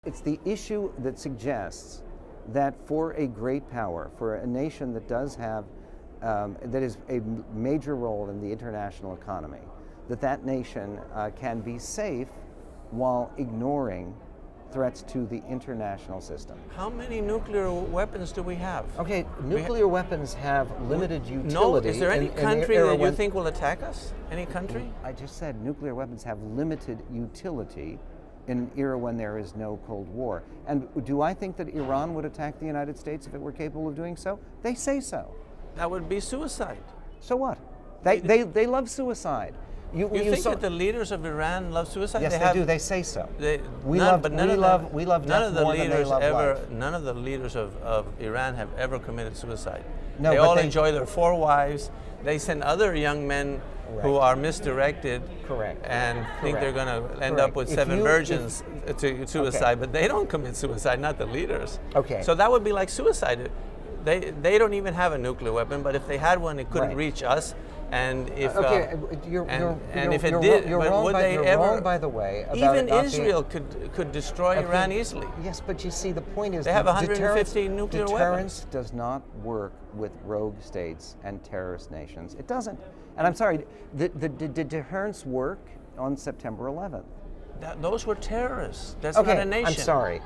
It's the issue that suggests that for a great power, for a nation that does have, that is a major role in the international economy, that nation can be safe while ignoring threats to the international system. How many nuclear weapons do we have? Okay, nuclear weapons have limited utility. No, is there any country that you think will attack us? Any country? I just said nuclear weapons have limited utility in an era when there is no Cold War. And do I think that Iran would attack the United States if it were capable of doing so? They say so. That would be suicide. So what? They love suicide. You think that the leaders of Iran love suicide? Yes, they do. They say so. We love death more than they love life. None of the leaders of Iran have ever committed suicide. No, they all enjoy their 4 wives. They send other young men who are misdirected and think they're going to end up with 7 virgins to suicide, but they don't commit suicide, not the leaders. Okay. So that would be like suicide. They don't even have a nuclear weapon, but if they had one, it couldn't reach us. And if you're wrong, by the way, about even Israel could destroy Iran easily. Yes, but you see, the point is they have 150 nuclear weapons. Deterrence does not work with rogue states and terrorist nations. It doesn't. And I'm sorry, did deterrence work on September 11th? Those were terrorists. That's not a nation. I'm sorry.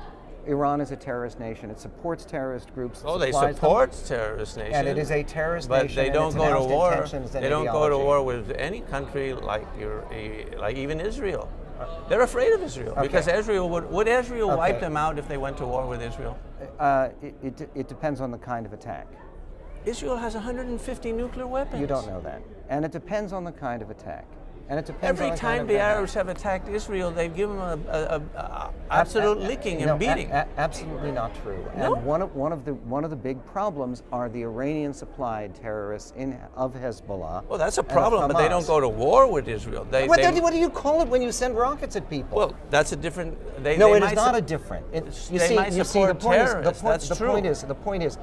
Iran is a terrorist nation. It supports terrorist groups. Oh, they support terrorist nations. And it is a terrorist nation. But they don't go to war. They don't go to war with any country like even Israel. They're afraid of Israel because Israel would Israel wipe them out if they went to war with Israel? It depends on the kind of attack. Israel has 150 nuclear weapons. You don't know that. And it depends on the kind of attack. And it depends Every on the time kind the of Arabs have attacked Israel, they've given them an absolute licking and beating. Absolutely not true. No? And one of the big problems are the Iranian-supplied terrorists of Hezbollah. Well, that's a problem, but they don't go to war with Israel. What do you call it when you send rockets at people? Well, that's a different. No, it is not a different. They might support terrorists. That's true. The point is,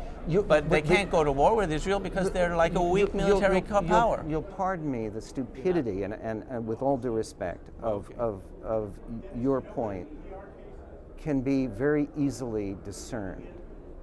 but they can't go to war with Israel because they're like a weak military power. You'll pardon me the stupidity and with all due respect of your point can be very easily discerned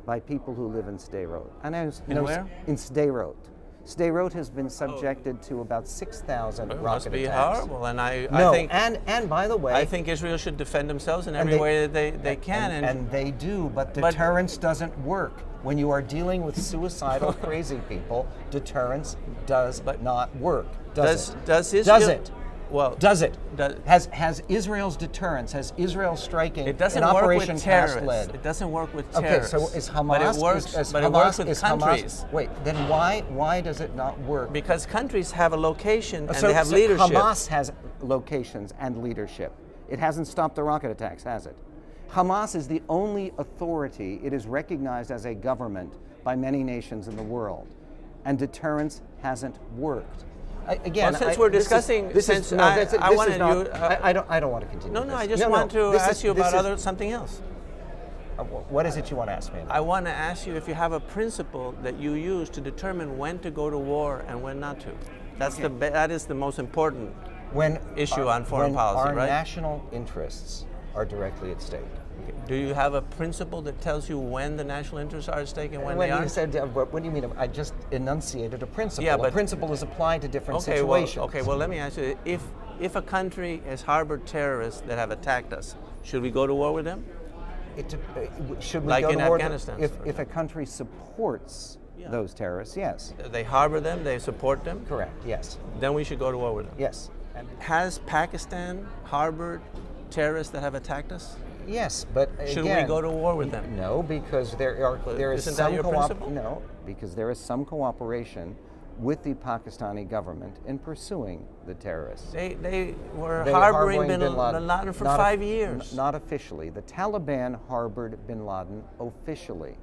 by people who live in Sderot. Where? In Sderot. Sderot has been subjected to about 6,000 rocket attacks. Must be horrible, and I think. And by the way, I think Israel should defend themselves in every way that they can. And they do, but deterrence doesn't work. When you are dealing with suicidal, crazy people, deterrence does not work. Does it? Well, does it? Has Israel's deterrence, has Israel striking it doesn't an work Operation with terrorists. Cast Lead? It doesn't work with terrorists. Okay, so is Hamas? But it works. But it works with countries. Wait, then why does it not work? Because countries have a location and they have leadership. Hamas has locations and leadership. It hasn't stopped the rocket attacks, has it? Hamas is the only authority. It is recognized as a government by many nations in the world, and deterrence hasn't worked. Again, well, since we're discussing, I don't want to continue. No, I just want to ask you about something else. What is it you want to ask me? I want to ask you if you have a principle that you use to determine when to go to war and when not to. That is the most important issue on foreign policy, right? Our national interests are directly at stake. Do you have a principle that tells you when the national interests are at stake and when they aren't? You said, what do you mean? I just enunciated a principle. Yeah, but a principle is applied to different situations. Well, let me ask you, if a country has harbored terrorists that have attacked us, should we go to war with them? Should we like go in to war Afghanistan? If a country supports those terrorists, yes. They harbor them, they support them? Correct, yes. Then we should go to war with them? Yes. Has Pakistan harbored terrorists that have attacked us? Yes, but should we go to war with them? No, because there is some cooperation with the Pakistani government in pursuing the terrorists. They were harboring bin Laden for 5 years. Not officially. The Taliban harbored bin Laden officially.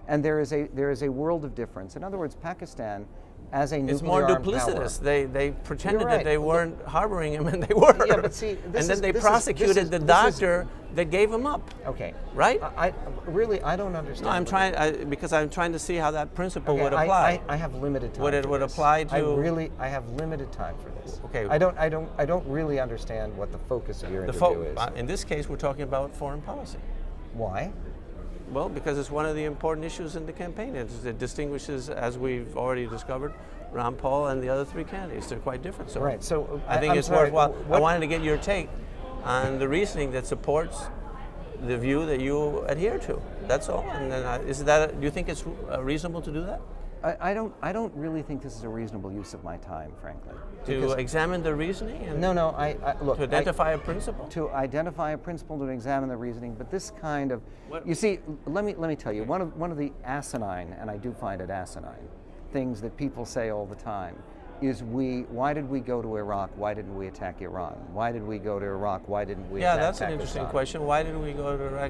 And there is a world of difference. In other words, Pakistan as a nuclear It's more duplicitous. They pretended that they weren't harboring him, and they were. Yeah, but see, and then they prosecuted the doctor that gave him up. Okay. Right? I don't understand. No, I'm trying because I'm trying to see how that principle would apply. I have limited time. Would apply to? I have limited time for this. Okay. I don't really understand what the focus of your interview is. In this case, we're talking about foreign policy. Why? Well, because it's one of the important issues in the campaign. It distinguishes, as we've already discovered, Ron Paul and the other three candidates. They're quite different. So right. So I think it's worthwhile. I wanted to get your take on the reasoning that supports the view that you adhere to. That's all. And then, do you think it's reasonable to do that? I don't really think this is a reasonable use of my time, frankly. To examine the reasoning? And no. Look. To identify a principle? To identify a principle, to examine the reasoning, but this kind of, you see, let me tell you, one of the asinine, and I do find it asinine, things that people say all the time is why did we go to Iraq? Why didn't we attack Iran? Why did we go to Iraq? Why didn't we attack that's an Pakistan? interesting question. Why did we go to Iraq?